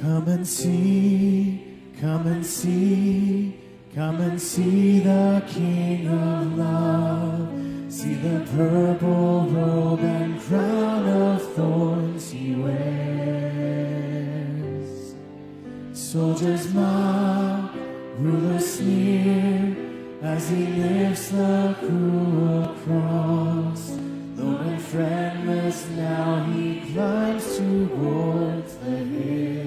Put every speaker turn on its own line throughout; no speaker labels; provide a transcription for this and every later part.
Come and see, come and see, come and see the King of love. See the purple robe and crown of thorns he wears. Soldiers mock, rulers sneer, as he lifts the cruel cross. Lone and friendless now he climbs towards the hill.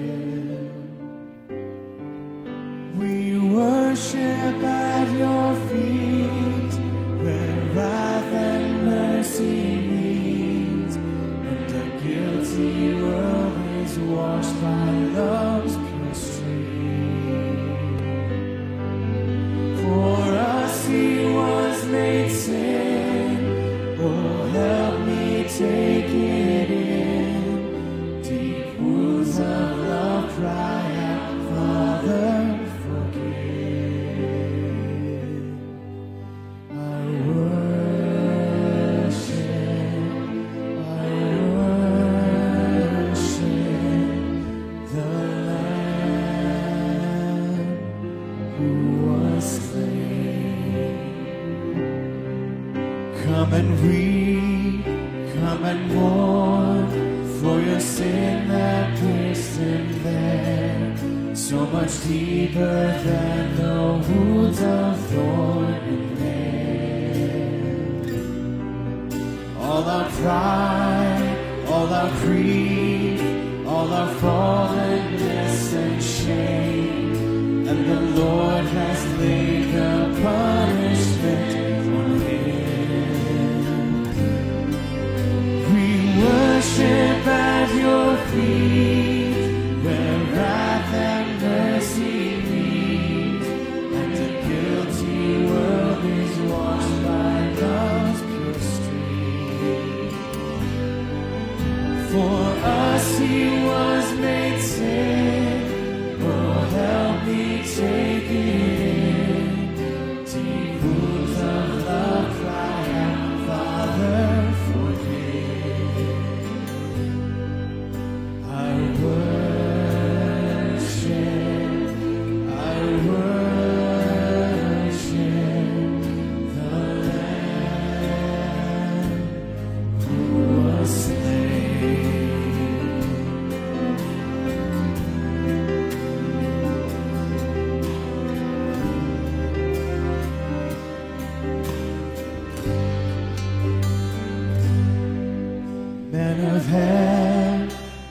We worship at your feet, where wrath and mercy meet, and a guilty world is washed by love's pure stream. For us he was made sin, oh help me take it in. Deep wounds of love cry out, Father, come and weep, come and mourn, for your sin that pierced him there, so much deeper than the wounds of thorn and nail. All our pride, all our grief, all our fallenness and shame, and the Lord has laid the punishment on him. Worship at your feet, where wrath and mercy meet, and a guilty world is washed by love's pure stream. For us he was made sin, oh help me take it in. Deep wounds of love cry out, Father,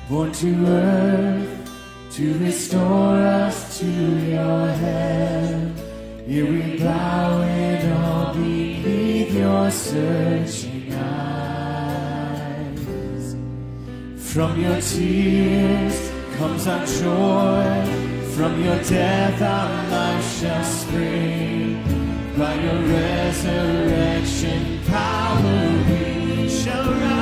born to earth, to restore us to your hand. Here we bow in all beneath your searching eyes. From your tears comes our joy, from your death our life shall spring. By your resurrection power we shall rise.